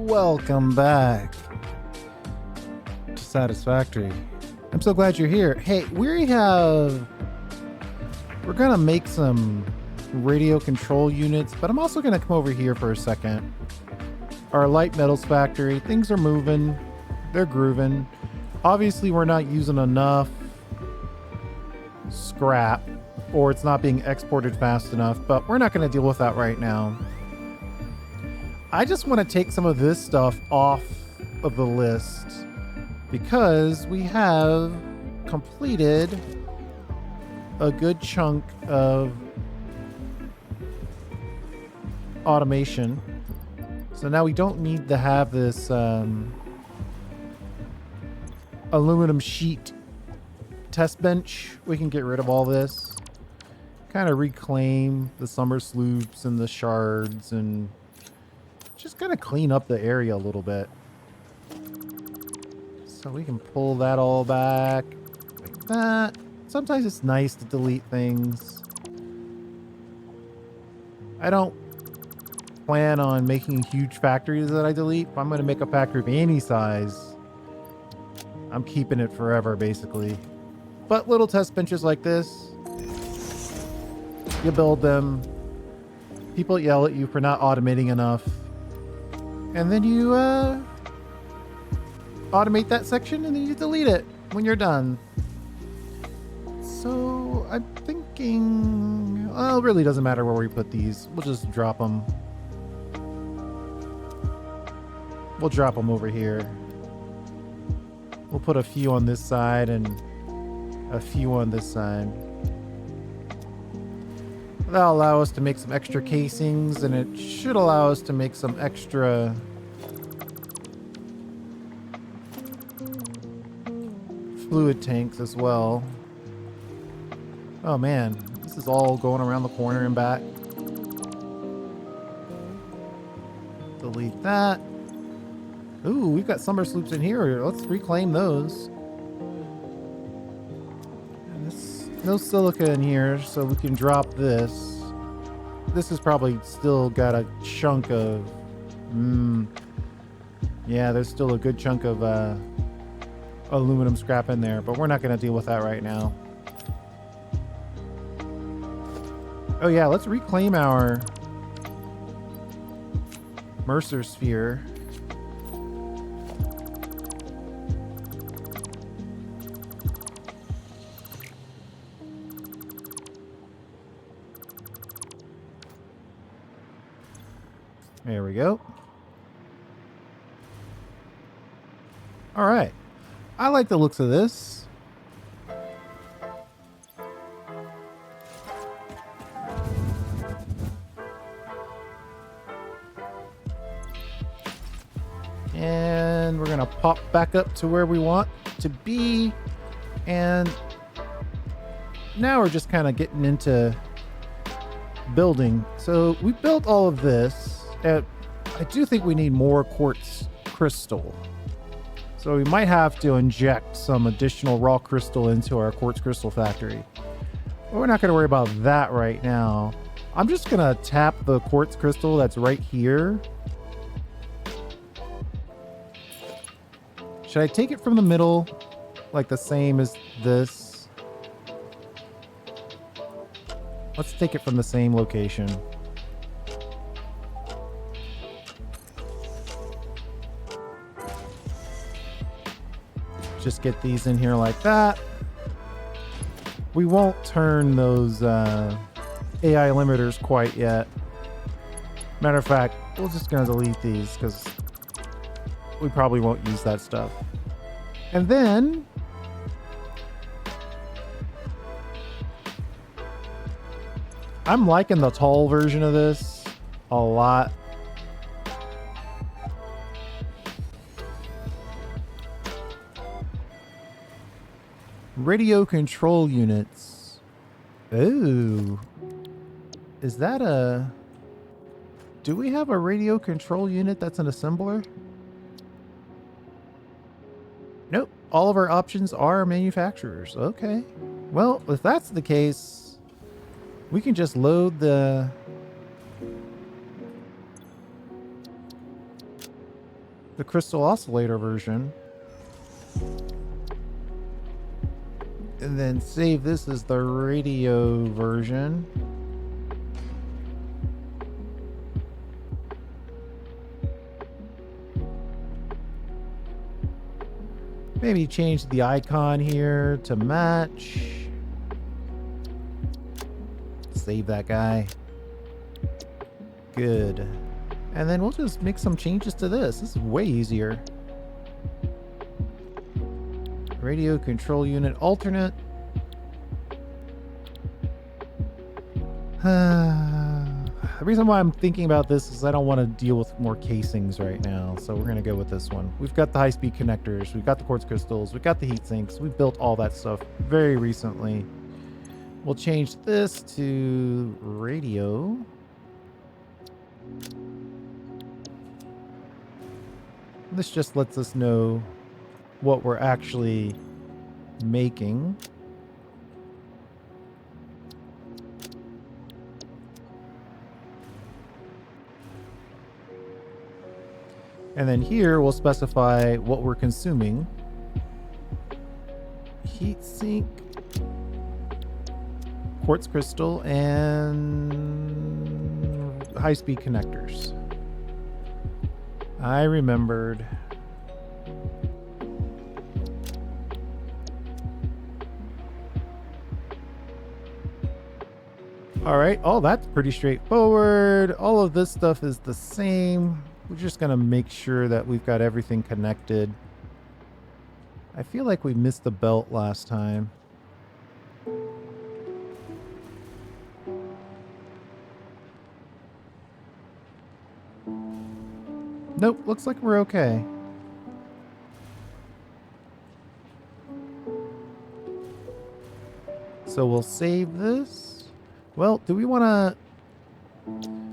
Welcome back to Satisfactory. I'm so glad you're here. Hey, we're gonna make some radio control units, but I'm also gonna come over here for a second. Our light metals factory, things are moving, they're grooving. Obviously, we're not using enough scrap, or it's not being exported fast enough, but we're not gonna deal with that right now. I just want to take some of this stuff off of the list because we have completed a good chunk of automation. So now we don't need to have this aluminum sheet test bench. We can get rid of all this, kind of reclaim the summer sloops and the shards, and just gonna clean up the area a little bit. So we can pull that all back like that. Sometimes it's nice to delete things. I don't plan on making huge factories that I delete. If I'm gonna make a factory of any size, I'm keeping it forever, basically. But little test benches like this, you build them. People yell at you for not automating enough. And then you automate that section and then you delete it when you're done. So I'm thinking, well, it really doesn't matter where we put these. We'll just drop them. We'll drop them over here. We'll put a few on this side and a few on this side. That'll allow us to make some extra casings, and it should allow us to make some extra fluid tanks as well. Oh man, this is all going around the corner and back. Delete that. Ooh, we've got summer sloops in here. Let's reclaim those. No silica in here, so we can drop this. This has probably still got a chunk of... yeah, there's still a good chunk of aluminum scrap in there, but we're not going to deal with that right now. Oh yeah, let's reclaim our Mercer sphere. There we go. All right. I like the looks of this. And we're going to pop back up to where we want to be. And now we're just kind of getting into building. So we built all of this. I do think we need more quartz crystal. So we might have to inject some additional raw crystal into our quartz crystal factory. But we're not going to worry about that right now. I'm just going to tap the quartz crystal that's right here. Should I take it from the middle, like the same as this? Let's take it from the same location. Just get these in here like that. We won't turn those AI limiters quite yet. Matter of fact, we're just gonna delete these because we probably won't use that stuff. And then I'm liking the tall version of this a lot. Radio control units. Ooh. Is that a... Do we have a radio control unit that's an assembler? Nope. All of our options are manufacturers. Okay. Well, if that's the case, we can just load the the crystal oscillator version. And then save this as the radio version. Maybe change the icon here to match. Save that guy. Good. And then we'll just make some changes to this. This is way easier. Radio control unit alternate. The reason why I'm thinking about this is I don't want to deal with more casings right now. So we're going to go with this one. We've got the high-speed connectors. We've got the quartz crystals. We've got the heat sinks. We've built all that stuff very recently. We'll change this to radio. This just lets us know what we're actually making. And then here we'll specify what we're consuming. Heat sink, quartz crystal, and high-speed connectors. I remembered. All right. Oh, that's pretty straightforward. All of this stuff is the same. We're just going to make sure that we've got everything connected. I feel like we missed the belt last time. Nope, looks like we're okay. So we'll save this. Well, do we want to...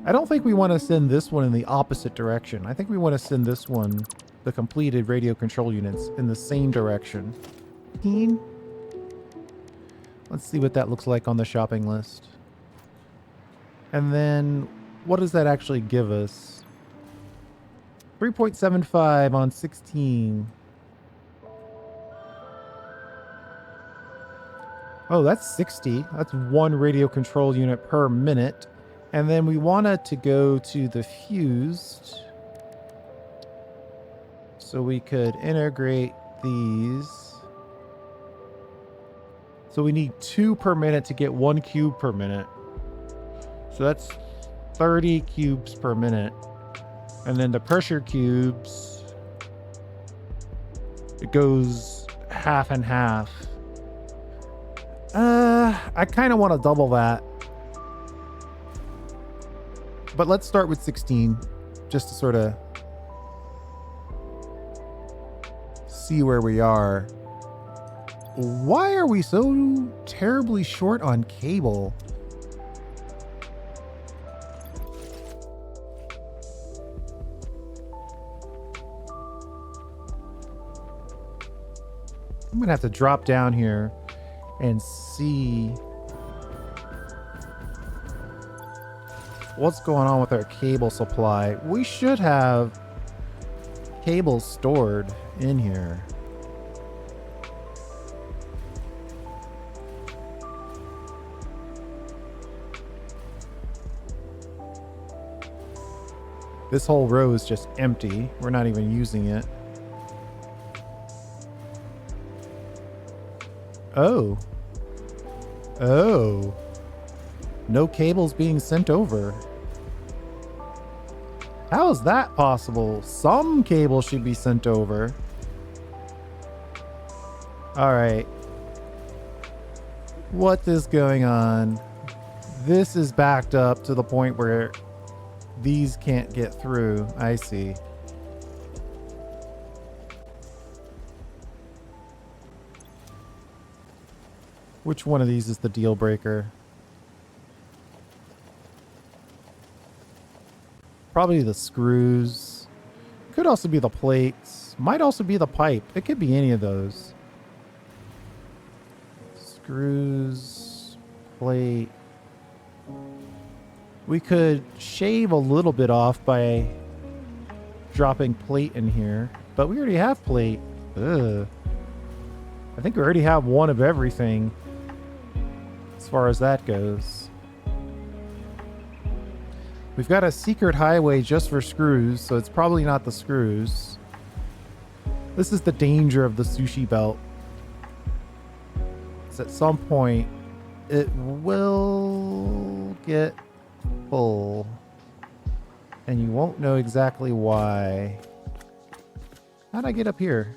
I don't think we want to send this one in the opposite direction. I think we want to send this one, the completed radio control units, in the same direction. Let's see what that looks like on the shopping list. And then, what does that actually give us? 3.75 on 16. Oh, that's 60. That's one radio control unit per minute. And then we want it to go to the fused. So we could integrate these. So we need 2 per minute to get 1 cube per minute. So that's 30 cubes per minute. And then the pressure cubes, it goes half and half. I kind of want to double that. But let's start with 16, just to sort of see where we are. Why are we so terribly short on cable? I'm going to have to drop down here and see what's going on with our cable supply. We should have cables stored in here. This whole row is just empty. We're not even using it. Oh. Oh. No cables being sent over. How is that possible? Some cable should be sent over. All right. What is going on? This is backed up to the point where these can't get through. I see. Which one of these is the deal breaker? Probably the screws. Could also be the plates. Might also be the pipe. It could be any of those. Screws, plate. We could shave a little bit off by dropping plate in here. But we already have plate. Ugh. I think we already have one of everything as far as that goes. We've got a secret highway just for screws, so it's probably not the screws. This is the danger of the sushi belt. It's at some point it will get full, and you won't know exactly why. How'd I get up here?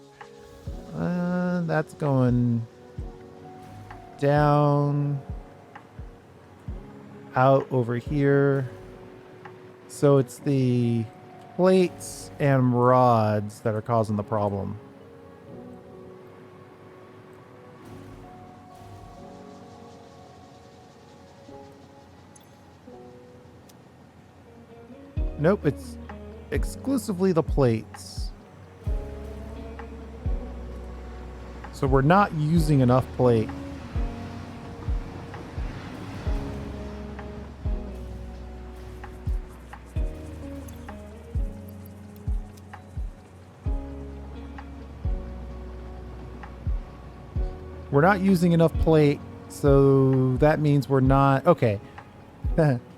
That's going down, out over here. So it's the plates and rods that are causing the problem. Nope, it's exclusively the plates. So we're not using enough plate. We're not using enough plate, so that means we're not... Okay.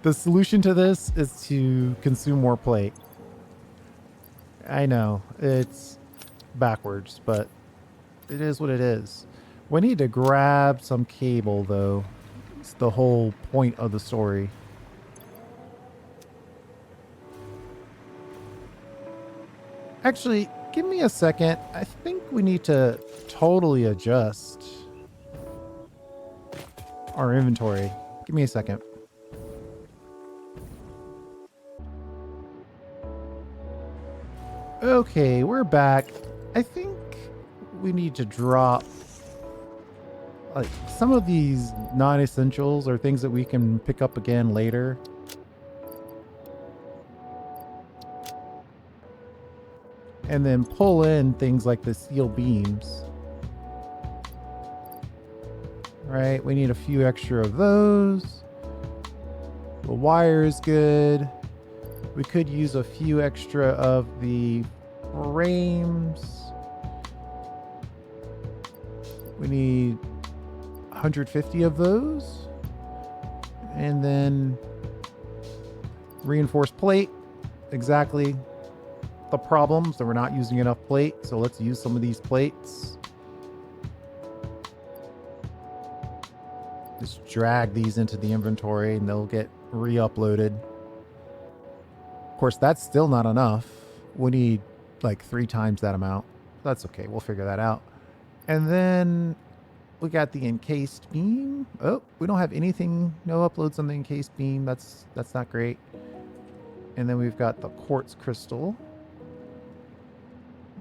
The solution to this is to consume more plate. I know, it's backwards, but it is what it is. We need to grab some cable, though. It's the whole point of the story. Actually, give me a second. I think we need to totally adjust our inventory. Give me a second. Okay, we're back. I think we need to drop like some of these non-essentials or things that we can pick up again later. And then pull in things like the steel beams. Right, we need a few extra of those. The wire is good. We could use a few extra of the frames. We need 150 of those. And then reinforced plate. Exactly the problem. So we're not using enough plate. So let's use some of these plates. Just drag these into the inventory and they'll get re-uploaded. Of course, that's still not enough. We need like 3 times that amount. That's okay. We'll figure that out. And then we got the encased beam. Oh, we don't have anything. No uploads on the encased beam. That's not great. And then we've got the quartz crystal.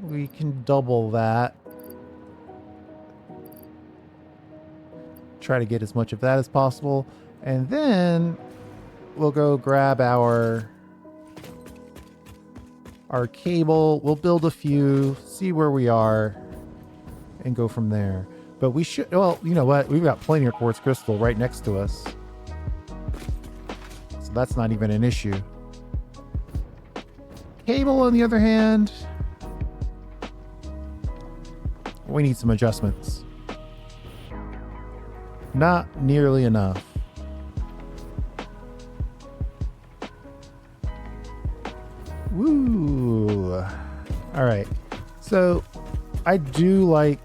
We can double that. Try to get as much of that as possible. And then we'll go grab our cable. We'll build a few, see where we are, and go from there. But we should, well, you know what? We've got plenty of quartz crystal right next to us. So that's not even an issue. Cable, on the other hand, we need some adjustments. Not nearly enough. Woo! All right. So I do like...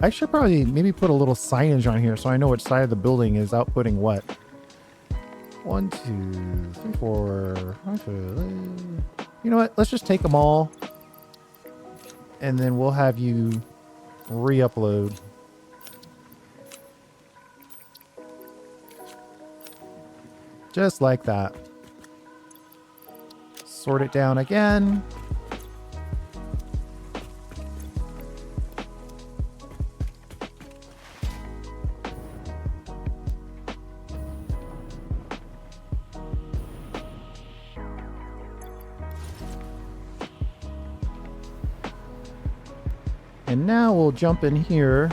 I should probably maybe put a little signage on here so I know which side of the building is outputting what. 1, 2, 3, 4, 5, 6. You know what? Let's just take them all. And then we'll have you re-upload. Just like that. Sort it down again. And now we'll jump in here.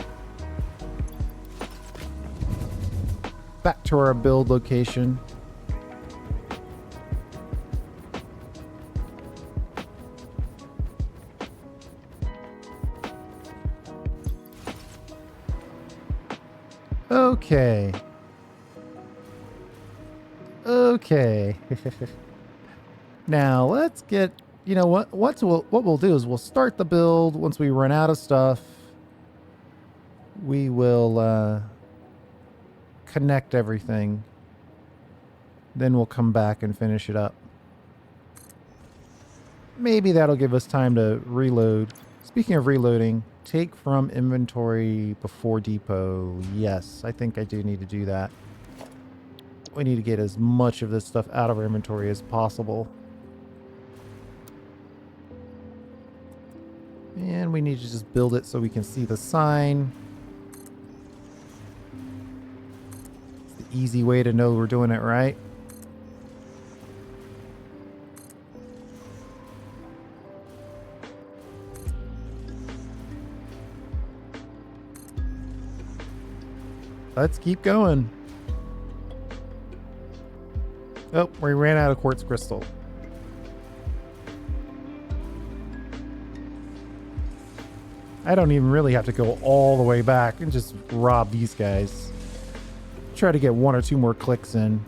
Back to our build location. Okay. Okay. Now let's get, you know what we'll do is we'll start the build. Once we run out of stuff, we will connect everything. Then we'll come back and finish it up. Maybe that'll give us time to reload. Speaking of reloading, take from inventory before depot. Yes, I think I do need to do that. We need to get as much of this stuff out of our inventory as possible. And we need to just build it so we can see the sign. It's the easy way to know we're doing it right. Let's keep going. Oh, we ran out of quartz crystal. I don't even really have to go all the way back and just rob these guys. Try to get 1 or 2 more clicks in.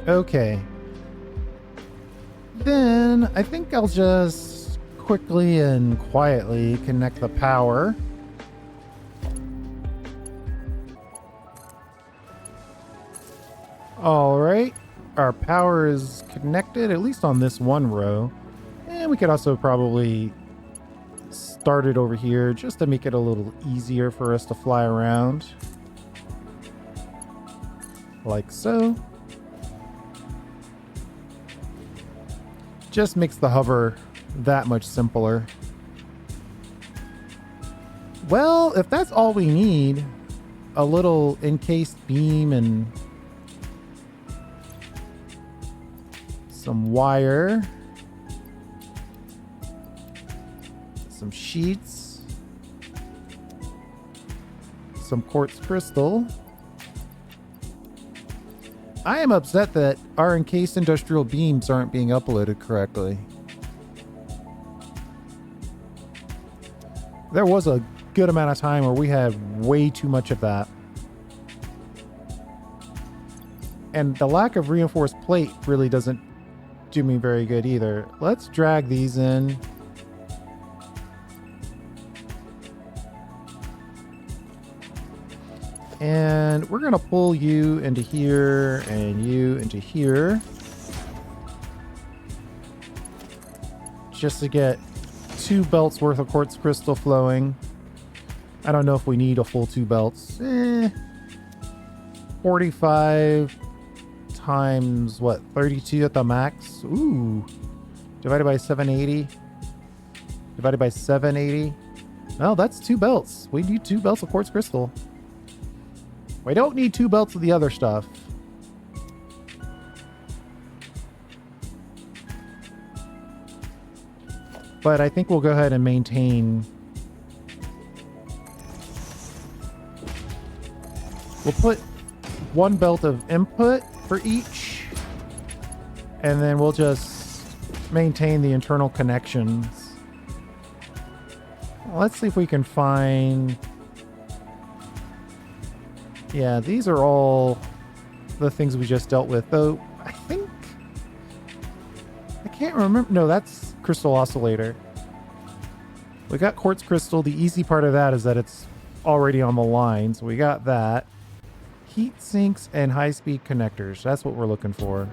Okay. Then I think I'll just quickly and quietly connect the power. All right, our power is connected, at least on this one row. And we could also probably start it over here just to make it a little easier for us to fly around. Like so. Just makes the hover that much simpler. Well, if that's all we need, a little encased beam and some wire, some sheets, some quartz crystal. I am upset that our encased industrial beams aren't being uploaded correctly. There was a good amount of time where we had way too much of that. And the lack of reinforced plate really doesn't do me very good either. Let's drag these in. And we're going to pull you into here and you into here. Just to get 2 belts worth of quartz crystal flowing. I don't know if we need a full 2 belts. 45 times what? 32 at the max? Ooh. Divided by 780. Divided by 780. No, that's 2 belts. We need 2 belts of quartz crystal. We don't need 2 belts of the other stuff. But I think we'll go ahead and maintain. We'll put 1 belt of input for each. And then we'll just maintain the internal connections. Let's see if we can find... Yeah, these are all the things we just dealt with, though I think... I can't remember. No, that's crystal oscillator. We got quartz crystal. The easy part of that is that it's already on the line, so we got that. Heat sinks and high-speed connectors. That's what we're looking for.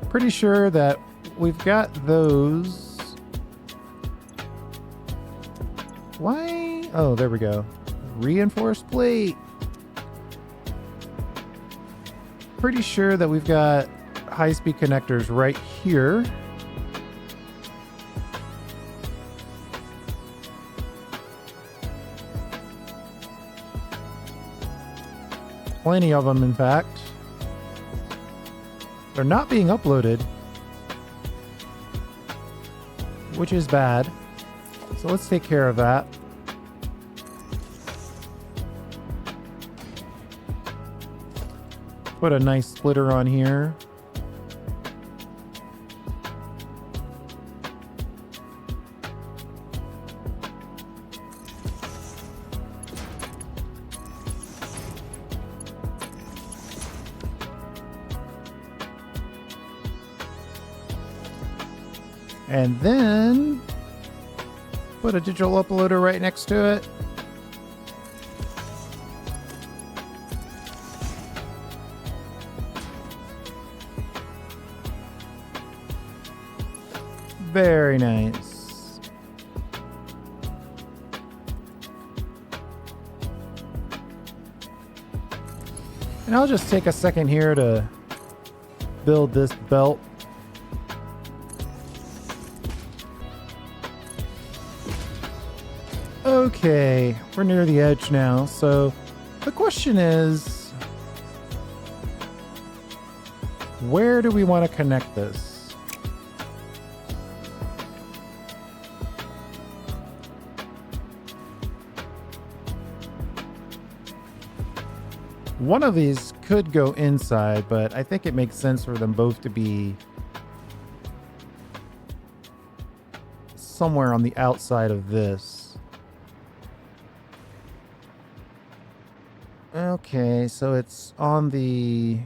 Pretty sure that we've got those. Why? Oh, there we go. Reinforced plate. Pretty sure that we've got high-speed connectors right here. Plenty of them, in fact. They're not being uploaded, which is bad. So let's take care of that. Put a nice splitter on here. And then put a digital uploader right next to it. Very nice. And I'll just take a second here to build this belt. Okay, we're near the edge now. So the question is, where do we want to connect this? One of these could go inside, but I think it makes sense for them both to be somewhere on the outside of this. Okay, so it's on the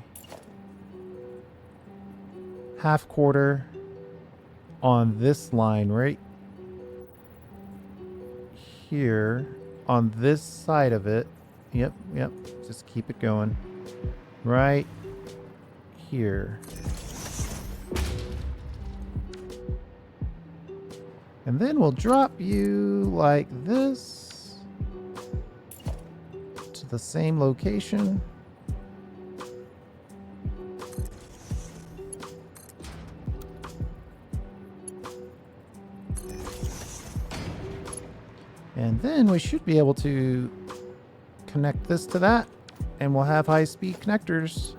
half quarter on this line right here on this side of it. Yep. Just keep it going. Right here. And then we'll drop you like this to the same location. And then we should be able to connect this to that, and we'll have high-speed connectors.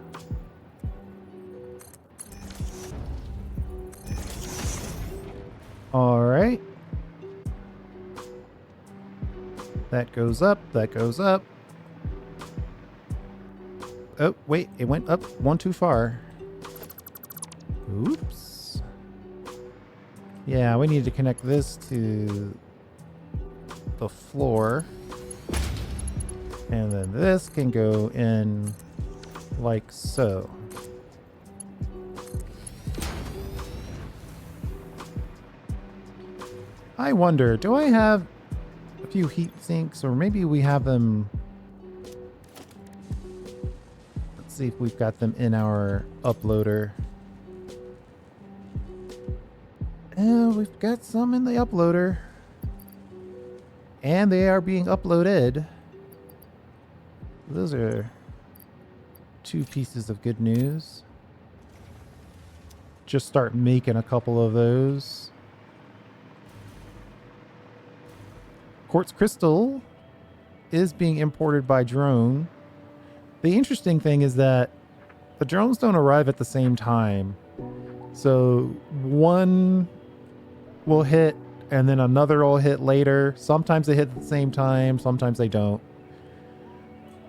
All right. That goes up, that goes up. Oh, wait, it went up one too far. Oops. Yeah, we need to connect this to the floor. And then this can go in like so. I wonder, do I have a few heat sinks, or maybe we have them? Let's see if we've got them in our uploader. We've got some in the uploader. And they are being uploaded. Those are two pieces of good news. Just start making a couple of those. Quartz crystal is being imported by drone. The interesting thing is that the drones don't arrive at the same time. So one will hit and then another will hit later. Sometimes they hit at the same time, sometimes they don't.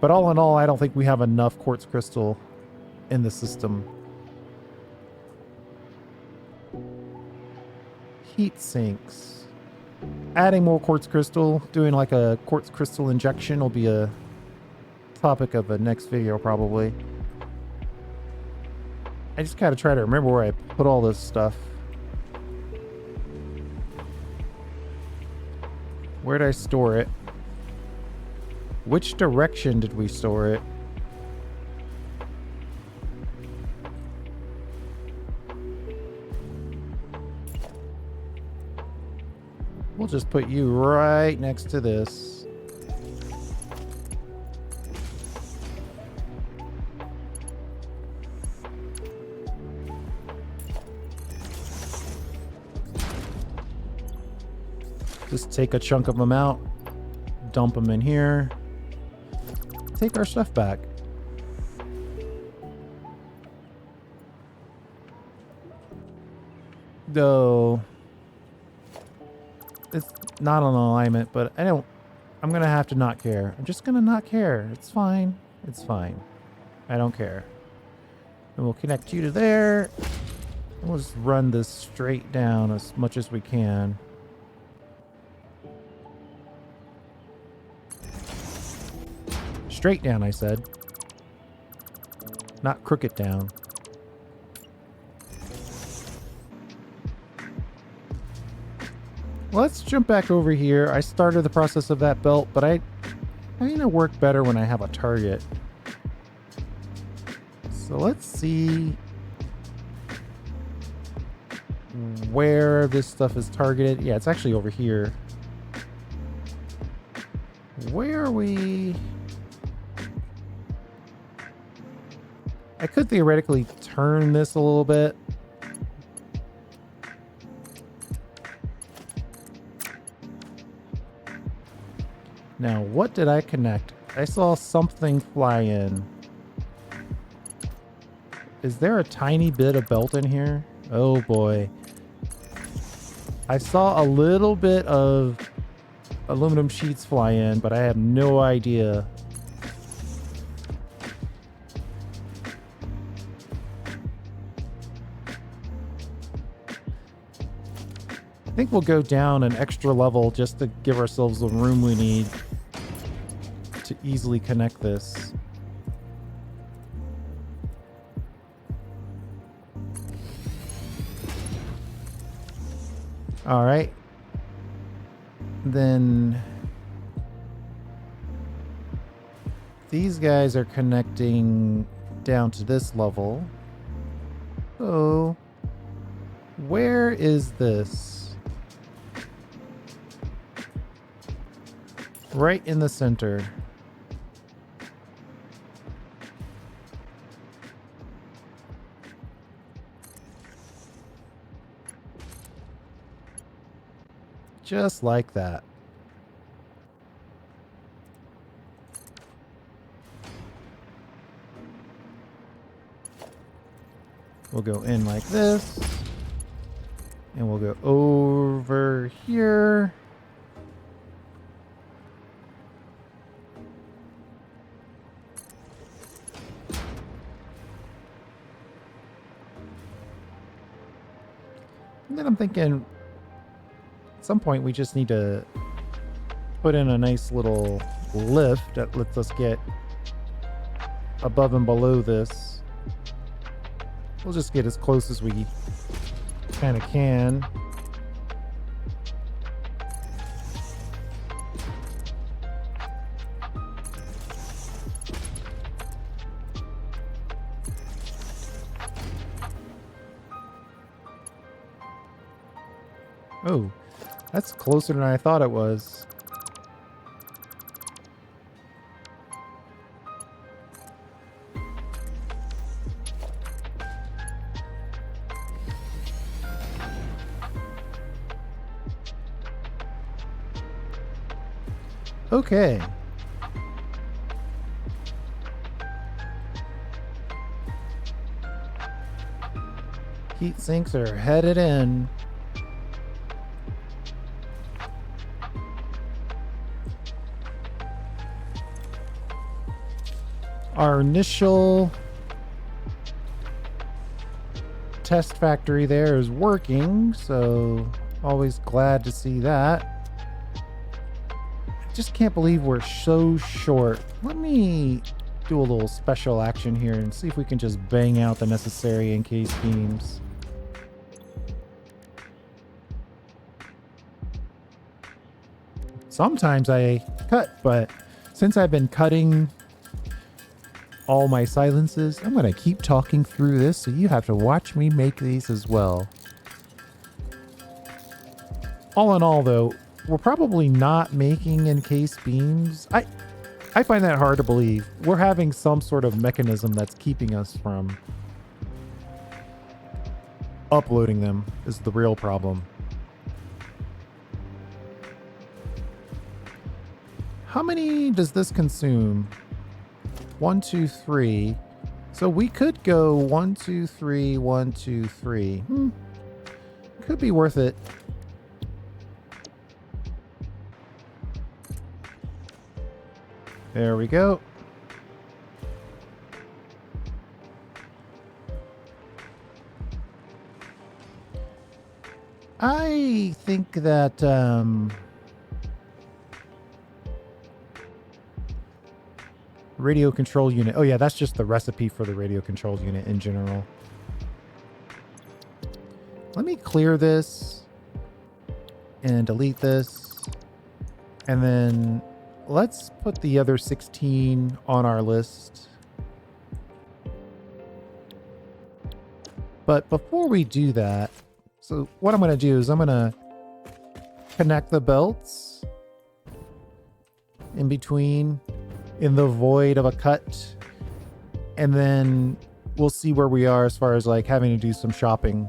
But all in all, I don't think we have enough quartz crystal in the system. Heat sinks. Adding more quartz crystal, doing like a quartz crystal injection will be a topic of the next video probably. I just gotta try to remember where I put all this stuff. Where did I store it? Which direction did we store it? We'll just put you right next to this. Just take a chunk of them out, dump them in here, take our stuff back. Though it's not on alignment, but I'm gonna have to not care. I'm just gonna not care. It's fine. It's fine. I don't care. And we'll connect you to there. And we'll just run this straight down as much as we can. Straight down, I said. Not crooked down. Let's jump back over here. I started the process of that belt, but I kind of work better when I have a target. So let's see where this stuff is targeted. Yeah, it's actually over here. Where are we? I could theoretically turn this a little bit. Now, what did I connect? I saw something fly in. Is there a tiny bit of belt in here? Oh boy. I saw a little bit of aluminum sheets fly in, but I have no idea. I think we'll go down an extra level just to give ourselves the room we need to easily connect this. All right. Then these guys are connecting down to this level. So where is this? Right in the center. Just like that. We'll go in like this. And we'll go over here. And then I'm thinking at some point we just need to put in a nice little lift that lets us get above and below this. We'll just get as close as we kind of can. Oh, that's closer than I thought it was. Okay. Heat sinks are headed in. Our initial test factory there is working, so always glad to see that. I just can't believe we're so short. Let me do a little special action here and see if we can just bang out the necessary encased beams. Sometimes I cut, but since I've been cutting all my silences, I'm going to keep talking through this, so you have to watch me make these as well. All in all, though, we're probably not making encased beams. I find that hard to believe. We're having some sort of mechanism that's keeping us from uploading them is the real problem. How many does this consume? 1, 2, 3. So we could go 1, 2, 3, 1, 2, 3. Could be worth it. There we go. I think that radio control unit. Oh yeah, that's just the recipe for the radio control unit in general. Let me clear this and delete this. And then let's put the other 16 on our list. But before we do that, so what I'm going to do is I'm going to connect the belts in between, in the void of a cut, and then we'll see where we are as far as like having to do some shopping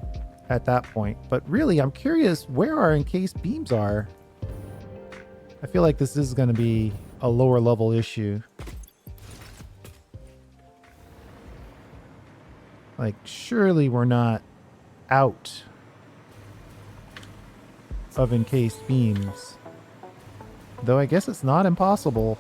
at that point. But really, I'm curious where our encased beams are. I feel like this is going to be a lower level issue. Like, surely we're not out of encased beams. Though I guess it's not impossible.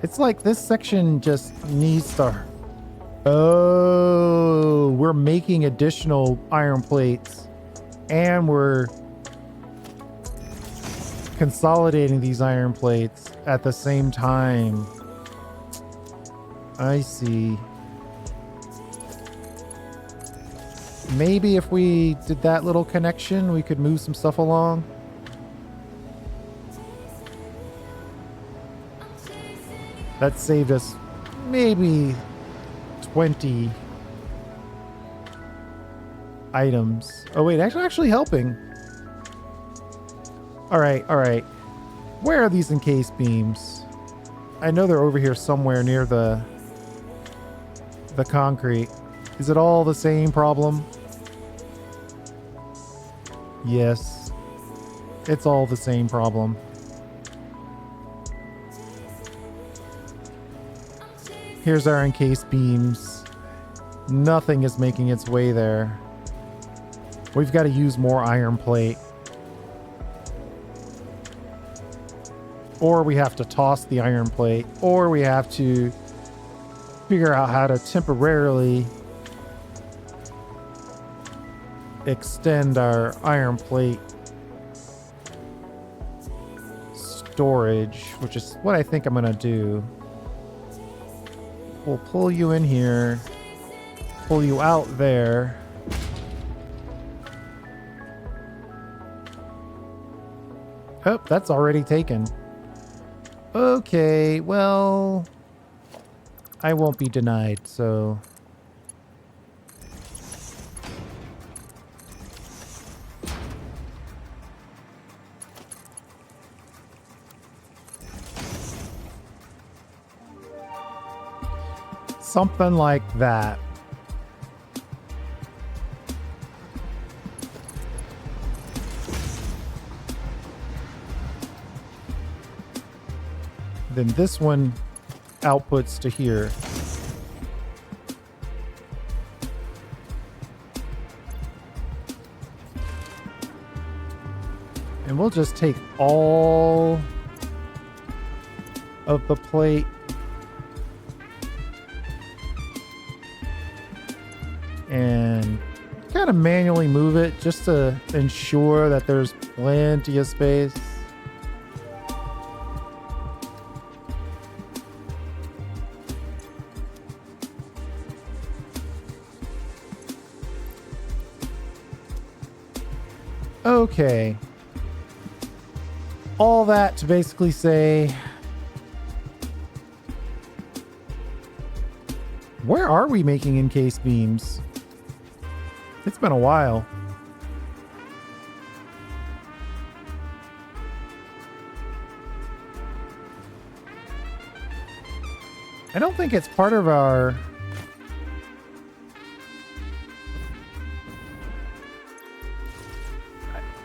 It's like this section just needs to... Oh, we're making additional iron plates and we're consolidating these iron plates at the same time. I see. Maybe if we did that little connection, we could move some stuff along. That saved us maybe 20 items. Oh wait, actually helping. All right. Where are these encased beams? I know they're over here somewhere near the concrete. Is it all the same problem? Yes. It's all the same problem. Here's our encased beams. Nothing is making its way there. We've got to use more iron plate. Or we have to toss the iron plate. Or we have to figure out how to temporarily extend our iron plate storage, which is what I think I'm going to do. We'll pull you in here, pull you out there. Oh, that's already taken. Okay, well, I won't be denied, so... Something like that. Then this one outputs to here. And we'll just take all of the plate and kind of manually move it just to ensure that there's plenty of space. Okay. All that to basically say, where are we making encased beams? It's been a while. I don't think it's part of our...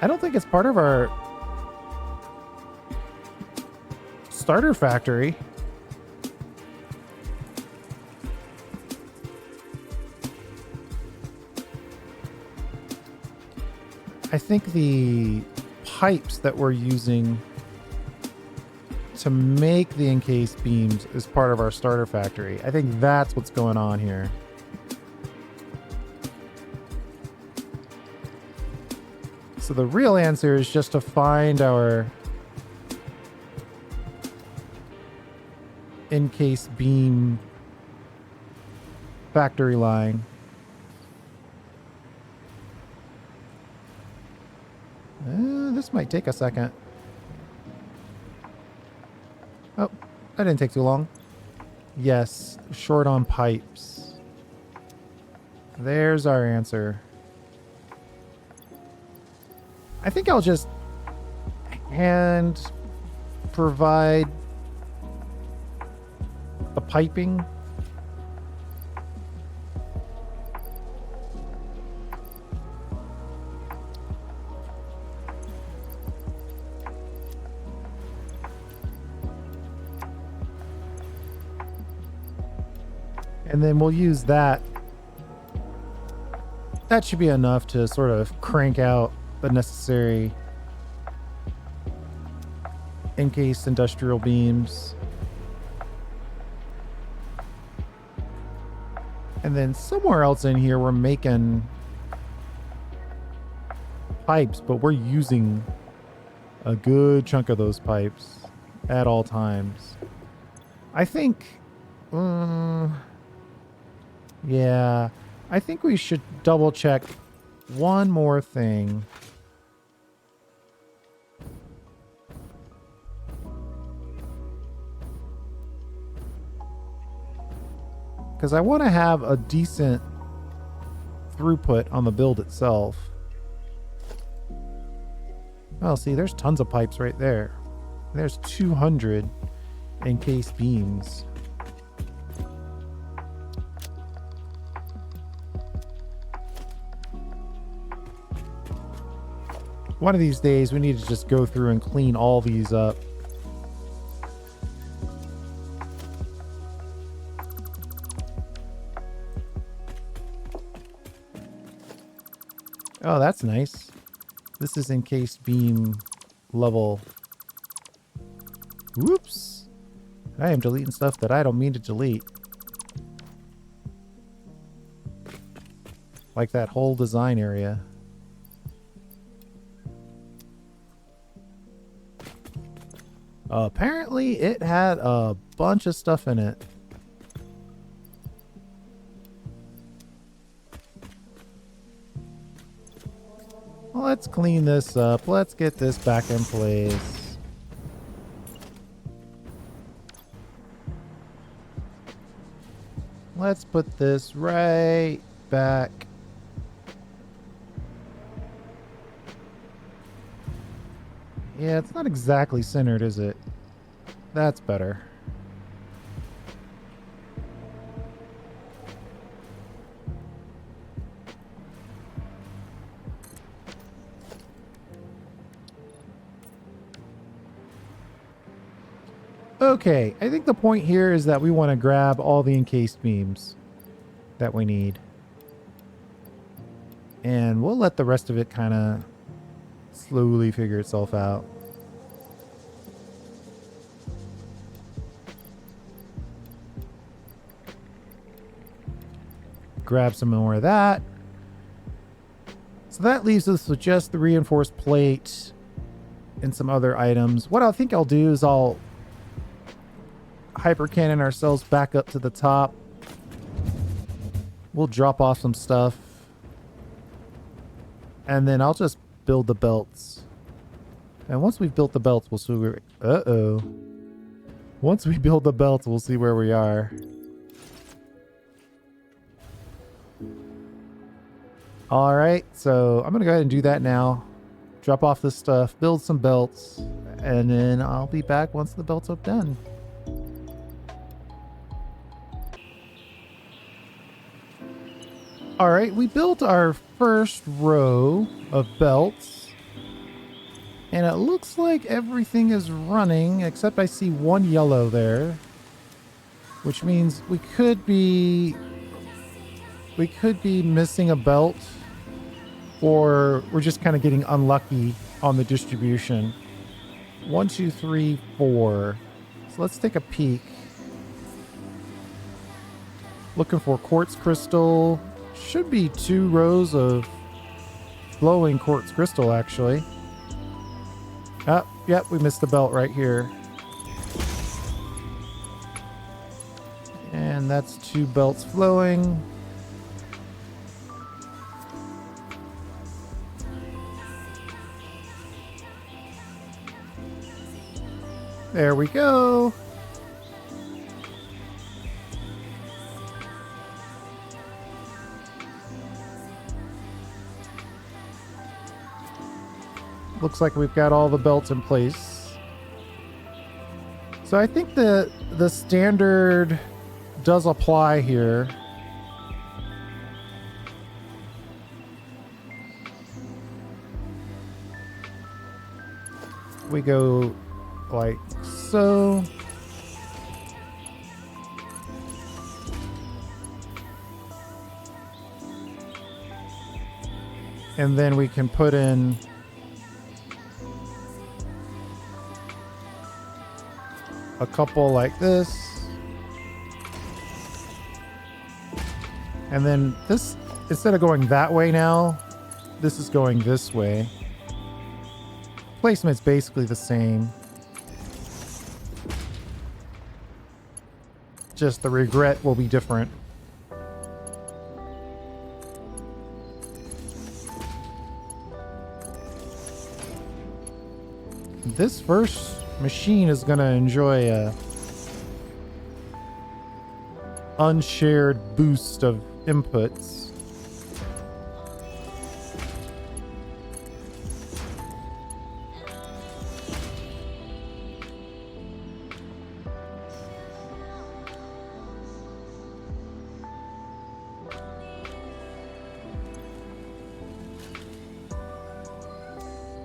I don't think it's part of our starter factory. I think the pipes that we're using to make the encased beams as part of our starter factory. I think that's what's going on here. So the real answer is just to find our encased beam factory line. This might take a second. Oh, that didn't take too long. Yes, short on pipes. There's our answer. I think I'll just hand provide the piping. And then we'll use that. That should be enough to sort of crank out the necessary encased industrial beams. And then somewhere else in here we're making pipes, but we're using a good chunk of those pipes at all times. I think yeah, I think we should double check one more thing. Because I want to have a decent throughput on the build itself. Well, see, there's tons of pipes right there. There's 200 encased beams. One of these days, we need to just go through and clean all these up. Oh, that's nice. This is encased beam level. Whoops. I am deleting stuff that I don't mean to delete. Like that whole design area. Apparently it had a bunch of stuff in it. Well, let's clean this up. Let's get this back in place. Let's put this right back. Yeah, it's not exactly centered, is it? That's better. Okay, I think the point here is that we want to grab all the encased beams that we need. And we'll let the rest of it kind of slowly figure itself out. Grab some more of that. So that leaves us with just the reinforced plate and some other items. What I think I'll do is I'll hypercannon ourselves back up to the top. We'll drop off some stuff. And then I'll just build the belts. And once we've built the belts, we'll see where... Uh-oh. Once we build the belts, we'll see where we are. Alright, so I'm going to go ahead and do that now. Drop off this stuff, build some belts, and then I'll be back once the belts are done. Alright, we built our first row of belts. And it looks like everything is running, except I see one yellow there. Which means we could be missing a belt or we're just kind of getting unlucky on the distribution. 1, 2, 3, 4. So let's take a peek. Looking for quartz crystal. Should be 2 rows of glowing quartz crystal, actually. Oh, yep, we missed the belt right here. And that's 2 belts flowing. There we go. Looks like we've got all the belts in place. So I think the standard does apply here. We go like so. And then we can put in a couple like this. And then this, instead of going that way now, this is going this way. Placement's basically the same. Just the regret will be different. This first machine is going to enjoy a unshared boost of inputs.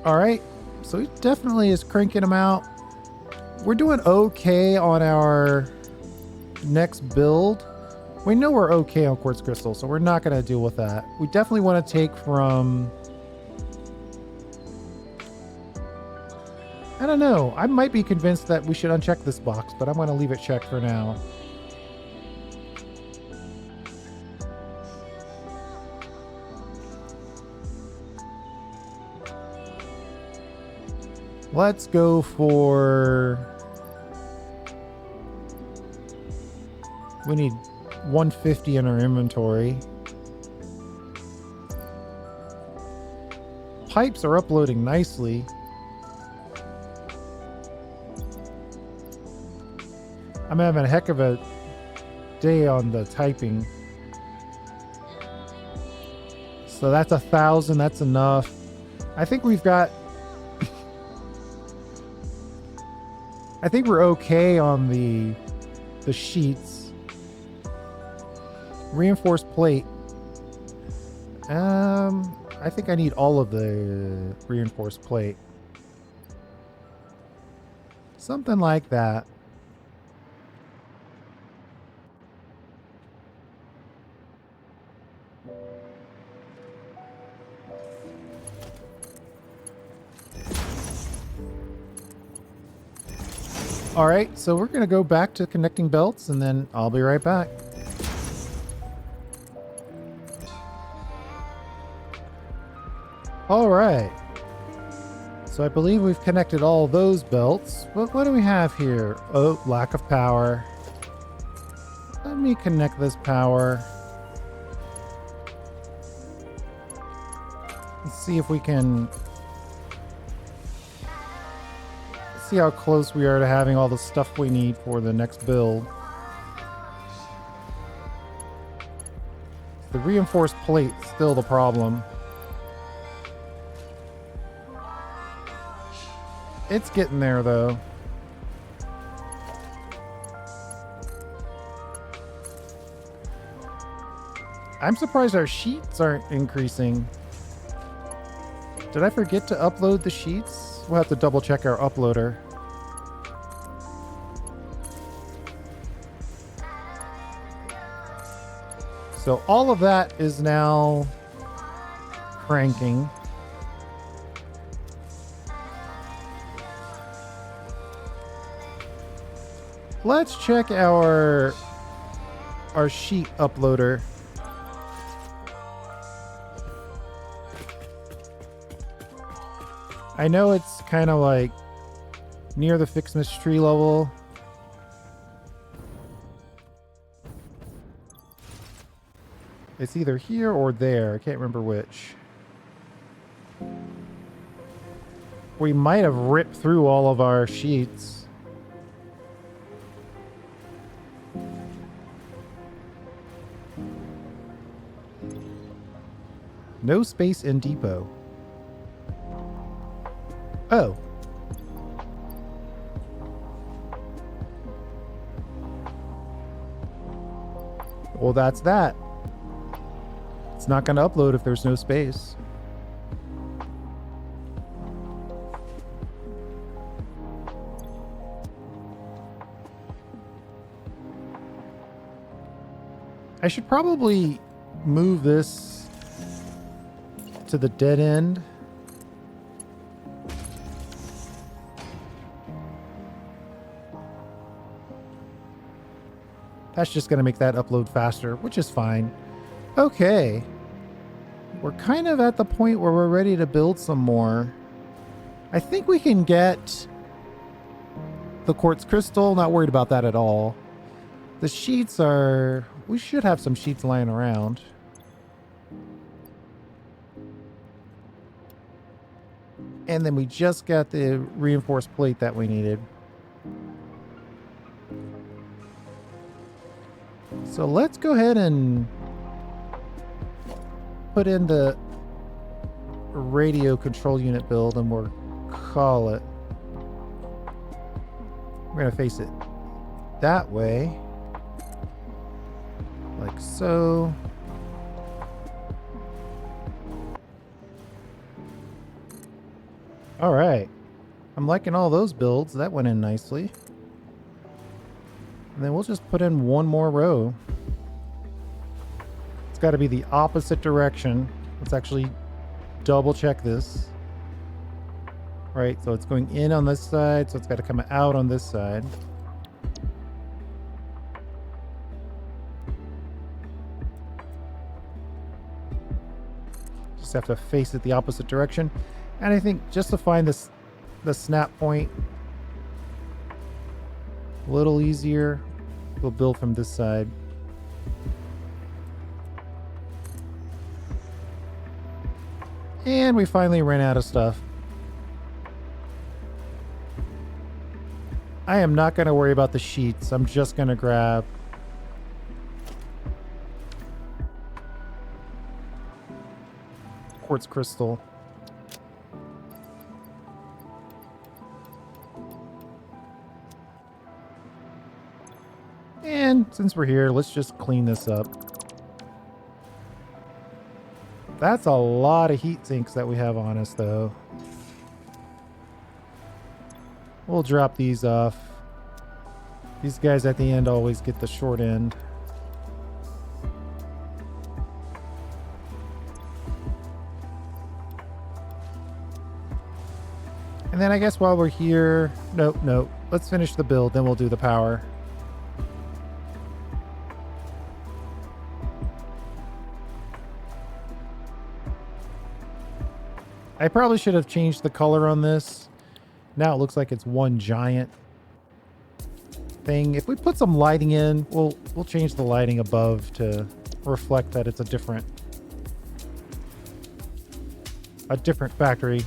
All right, so he definitely is cranking them out. We're doing okay on our next build. We know we're okay on quartz crystal, so we're not going to deal with that. We definitely want to take from... I don't know. I might be convinced that we should uncheck this box, but I'm going to leave it checked for now. Let's go for... We need 150 in our inventory. Pipes are uploading nicely. I'm having a heck of a day on the typing. So that's 1,000. That's enough. I think we've got... I think we're okay on the sheets. Reinforced plate. I think I need all of the reinforced plate. Something like that. All right, so we're going to go back to connecting belts and then I'll be right back. All right. So I believe we've connected all those belts, but what do we have here? Oh, lack of power. Let me connect this power. Let's see if we can... see how close we are to having all the stuff we need for the next build. The reinforced plate's still the problem. It's getting there though. I'm surprised our sheets aren't increasing. Did I forget to upload the sheets? We'll have to double check our uploader. So all of that is now cranking. Let's check our sheet uploader. I know it's kind of like near the Fixmas tree level. It's either here or there. I can't remember which. We might have ripped through all of our sheets. No space in depot. Oh. Well, that's that. It's not going to upload if there's no space. I should probably move this to the dead end. That's just going to make that upload faster, which is fine. Okay. We're kind of at the point where we're ready to build some more. I think we can get the quartz crystal. Not worried about that at all. The sheets are... We should have some sheets lying around. And then we just got the reinforced plate that we needed. So let's go ahead and put in the radio control unit build and we'll call it. We're going to face it that way. Like so. All right. I'm liking all those builds. That went in nicely. And then we'll just put in one more row. It's got to be the opposite direction. Let's actually double check this. Right, so it's going in on this side, so it's got to come out on this side. Just have to face it the opposite direction. And I think just to find this, the snap point a little easier, we'll build from this side. And we finally ran out of stuff. I am not going to worry about the sheets. I'm just going to grab quartz crystal. And since we're here, let's just clean this up. That's a lot of heat sinks that we have on us, though. We'll drop these off. These guys at the end always get the short end. And then I guess while we're here... Nope. Let's finish the build, then we'll do the power. I probably should have changed the color on this. Now it looks like it's one giant thing. If we put some lighting in, we'll change the lighting above to reflect that it's a different factory.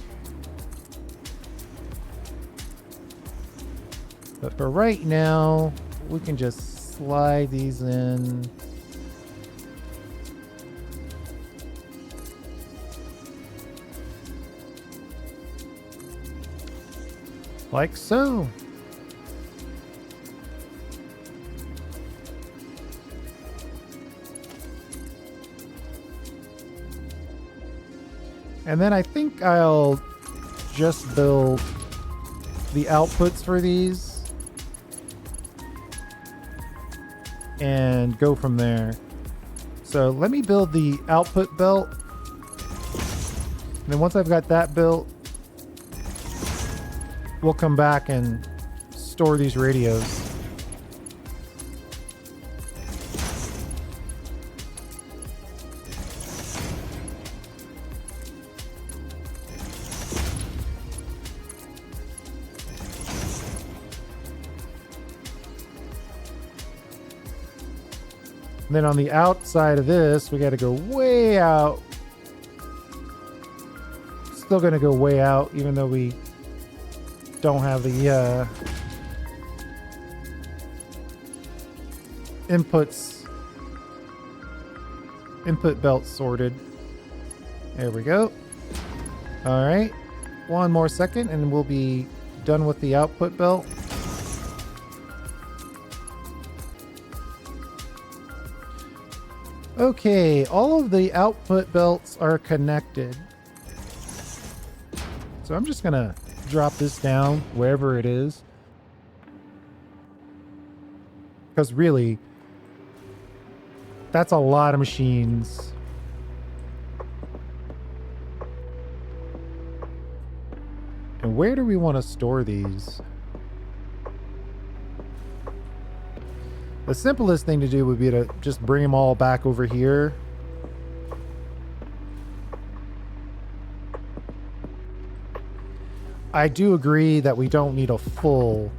But for right now, we can just slide these in. Like so. And then I think I'll just build the outputs for these and go from there. So let me build the output belt And then once I've got that built, we'll come back and store these radios. And then on the outside of this, we got to go way out. Still going to go way out, even though we don't have the input belt sorted. There we go. All right, one more second and we'll be done with the output belt. Okay, all of the output belts are connected. So I'm just gonna drop this down wherever it is. Because really, that's a lot of machines. And where do we want to store these? The simplest thing to do would be to just bring them all back over here. I do agree that we don't need a full...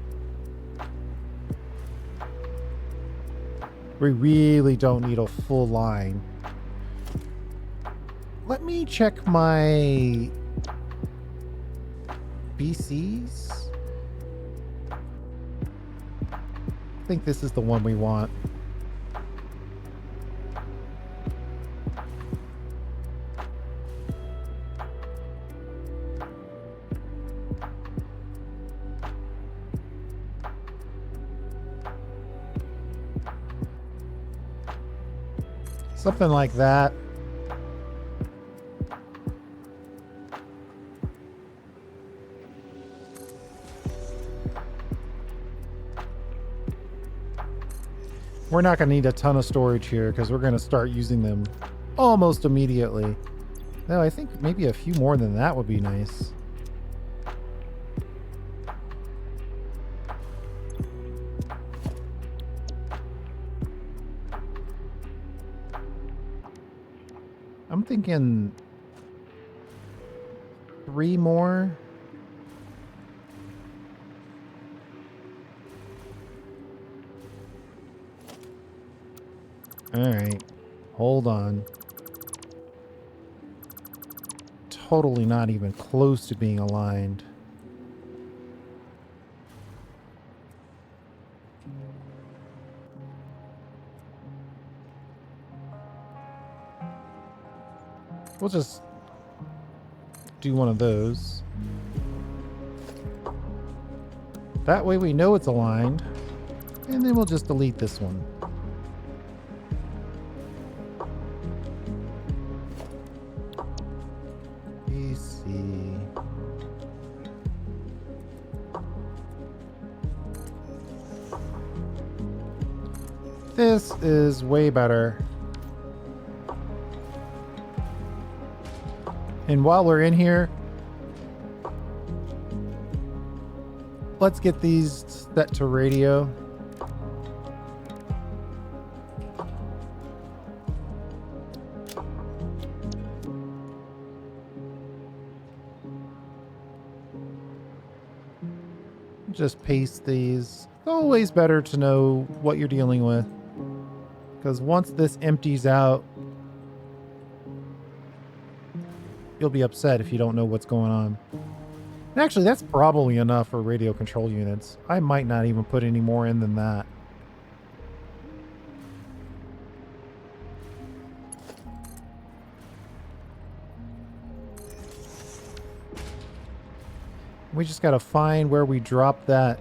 We really don't need a full line. Let me check my BCs. I think this is the one we want. Something like that. We're not going to need a ton of storage here because we're going to start using them almost immediately. No, I think maybe a few more than that would be nice. I'm thinking 3 more. All right, hold on. Totally not even close to being aligned. We'll just do one of those. That way we know it's aligned. And then we'll just delete this one. This is way better. And while we're in here, let's get these set to radio. Just paste these. It's always better to know what you're dealing with, because once this empties out, you'll be upset if you don't know what's going on. And actually, that's probably enough for radio control units. I might not even put any more in than that. We just got to find where we drop that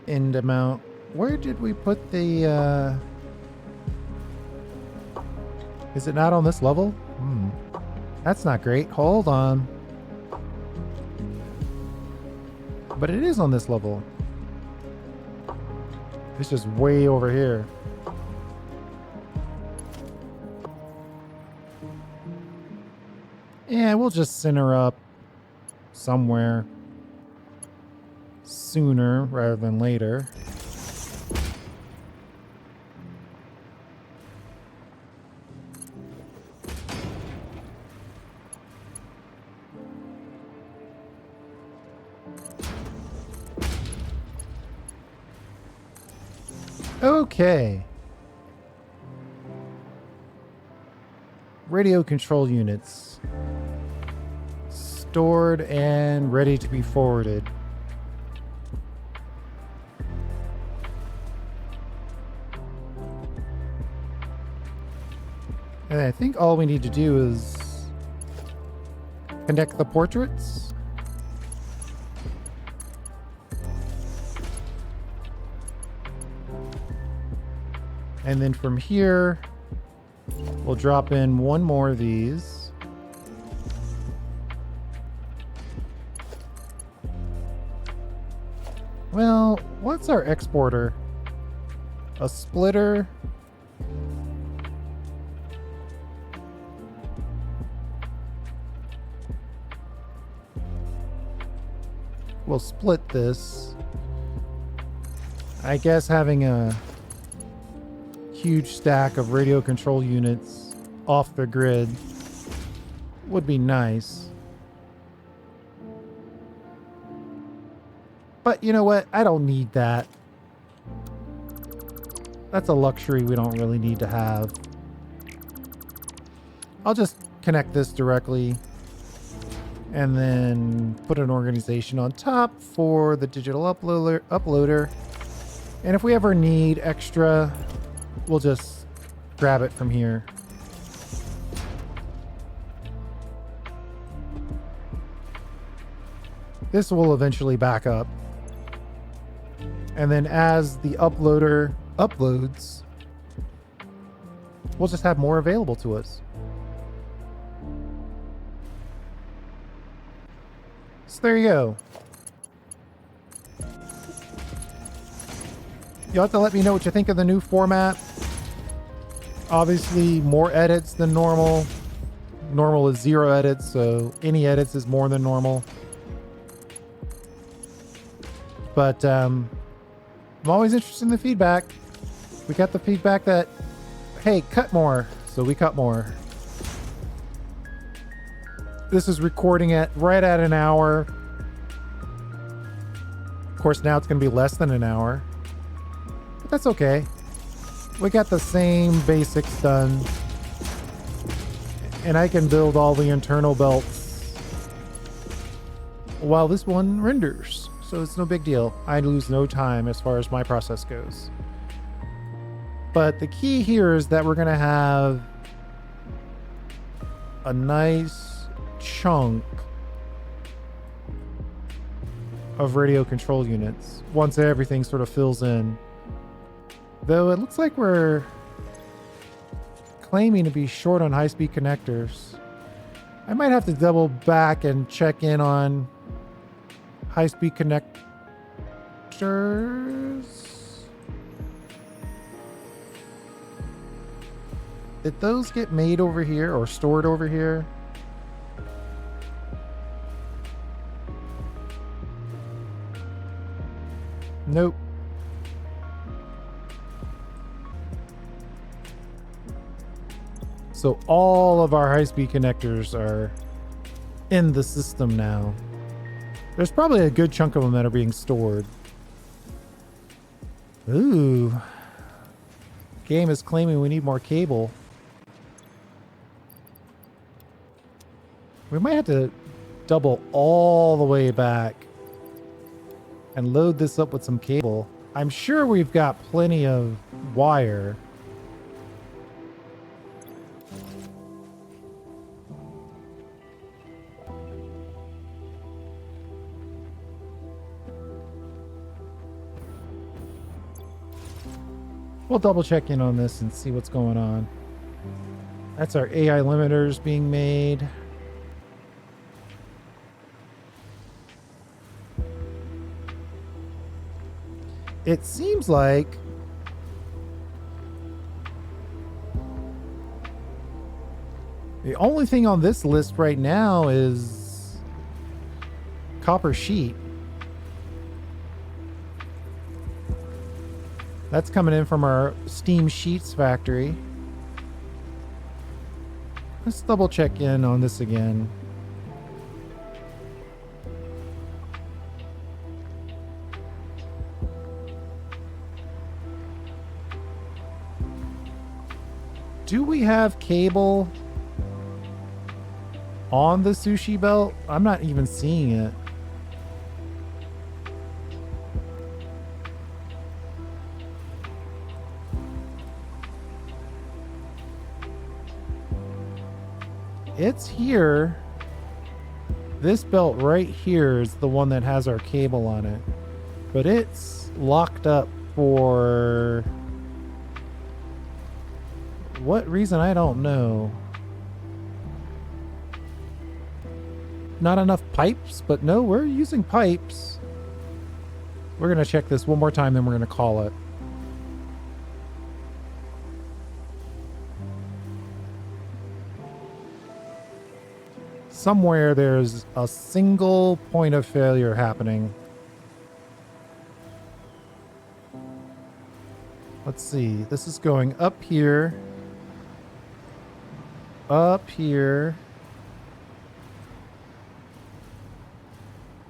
end amount. Where did we put the... Is it not on this level? That's not great. Hold on. But it is on this level. It's just way over here. Yeah, we'll just send her up somewhere sooner rather than later. Okay. Radio control units. Stored and ready to be forwarded. And I think all we need to do is connect the portraits. And then from here, we'll drop in one more of these. Well, what's our exporter? A splitter. We'll split this. I guess having a huge stack of radio control units off the grid would be nice. But you know what? I don't need that. That's a luxury we don't really need to have. I'll just connect this directly and then put an organization on top for the digital uploader. And if we ever need extra, we'll just grab it from here. This will eventually back up. And then as the uploader uploads, we'll just have more available to us. So there you go. You'll have to let me know what you think of the new format. Obviously, more edits than normal. Normal is 0 edits, so any edits is more than normal. But I'm always interested in the feedback. We got the feedback that, hey, cut more, so we cut more. This is recording at right at an hour. Of course, now it's going to be less than an hour. But that's okay. We got the same basics done. And I can build all the internal belts while this one renders. So it's no big deal. I lose no time as far as my process goes. But the key here is that we're going to have a nice chunk of radio control units once everything sort of fills in. Though it looks like we're claiming to be short on high-speed connectors. I might have to double back and check in on high-speed connectors. Did those get made over here or stored over here? Nope. So all of our high-speed connectors are in the system now. There's probably a good chunk of them that are being stored. Ooh. Game is claiming we need more cable. We might have to double all the way back and load this up with some cable. I'm sure we've got plenty of wire. We'll double check in on this and see what's going on. That's our AI limiters being made. It seems like The only thing on this list right now is copper sheet. That's coming in from our steam sheets factory. Let's double check in on this again. Do we have cable on the sushi belt? I'm not even seeing it. It's here. This belt right here is the one that has our cable on it. But it's locked up for what reason, I don't know. Not enough pipes, but no, we're using pipes. We're going to check this one more time, then we're going to call it. Somewhere there's a single point of failure happening. Let's see. This is going up here. Up here.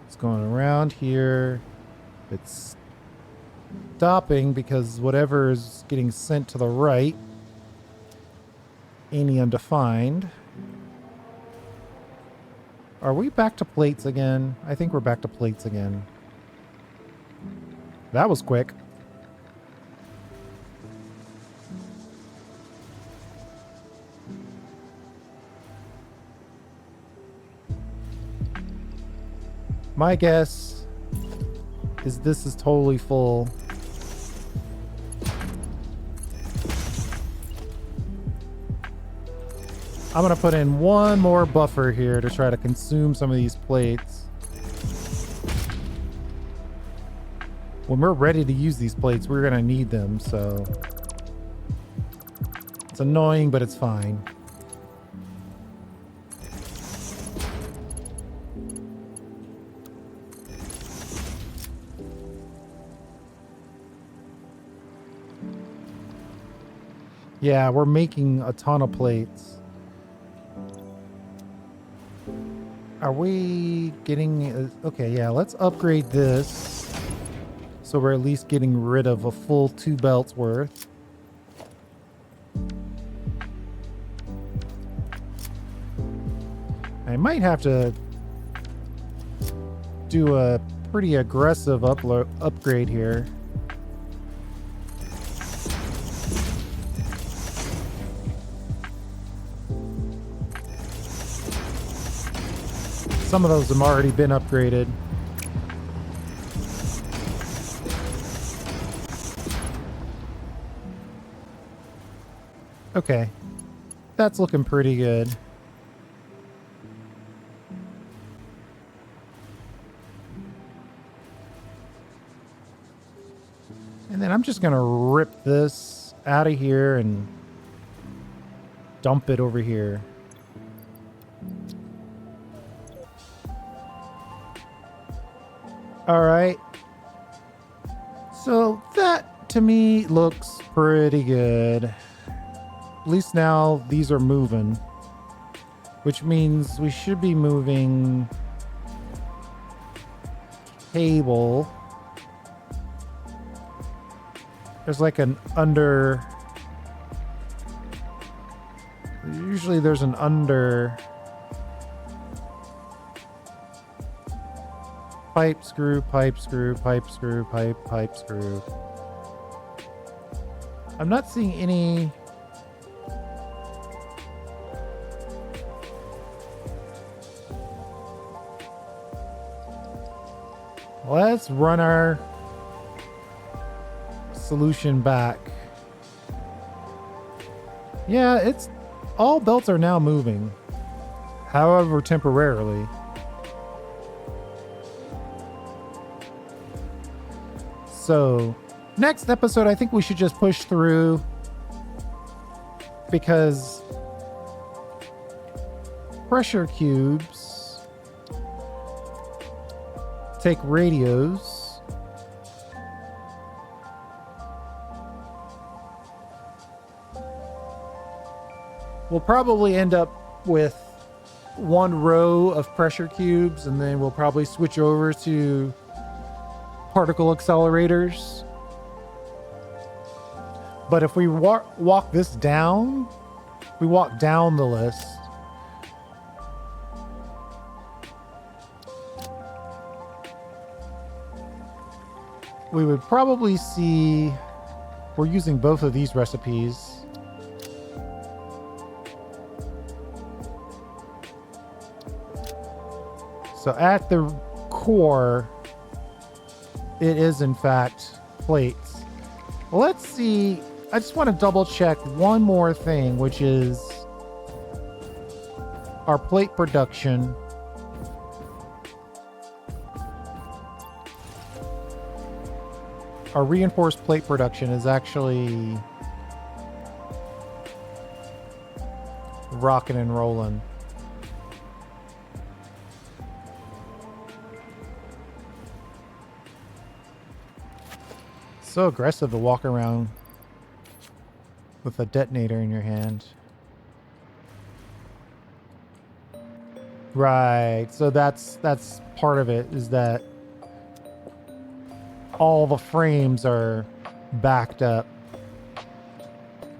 It's going around here. It's stopping because whatever is getting sent to the right, any undefined. Are we back to plates again? I think we're back to plates again. That was quick. My guess is this is totally full. I'm going to put in one more buffer here to try to consume some of these plates. When we're ready to use these plates, we're going to need them, so it's annoying, but it's fine. Yeah, we're making a ton of plates. Are we getting... okay, yeah, let's upgrade this. So we're at least getting rid of a full 2 belts worth. I might have to do a pretty aggressive upgrade here. Some of those have already been upgraded. Okay. That's looking pretty good. And then I'm just going to rip this out of here and dump it over here. All right. So that to me looks pretty good. At least now these are moving, which means we should be moving cable. There's like an under. Usually there's an under. Pipe screw, pipe screw, pipe screw, pipe screw. I'm not seeing any. Let's run our solution back. Yeah, it's all belts are now moving. However, temporarily. So, next episode, I think we should just push through because pressure cubes. Take radios. We'll probably end up with one row of pressure cubes, and then we'll probably switch over to particle accelerators. But if we walk this down, we walk down the list. We would probably see, we're using both of these recipes. So at the core, it is in fact plates. Let's see. I just want to double check one more thing, which is our plate production. Our reinforced plate production is actually rocking and rolling. So aggressive to walk around with a detonator in your hand. Right, so that's part of it, is that all the frames are backed up.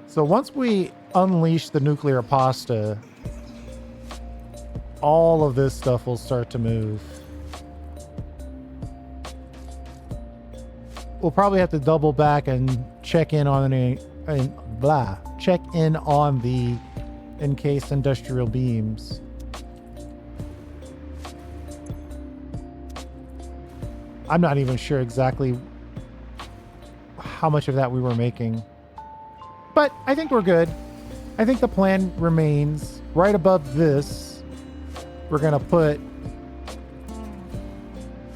So once we unleash the nuclear pasta, all of this stuff will start to move. We'll probably have to double back and check in on the encased industrial beams. I'm not even sure exactly how much of that we were making, but I think we're good. I think the plan remains. Right above this, we're gonna put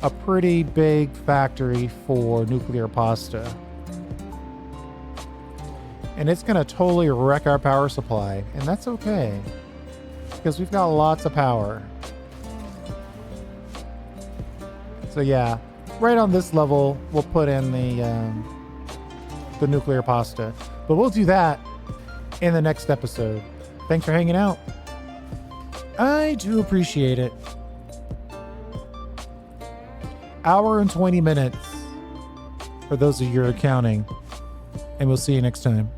a pretty big factory for nuclear pasta. And it's gonna totally wreck our power supply, and that's okay, because we've got lots of power. So yeah, right on this level, we'll put in the nuclear pasta. But we'll do that in the next episode. Thanks for hanging out. I do appreciate it. Hour and 20 minutes for those of you who are counting. And we'll see you next time.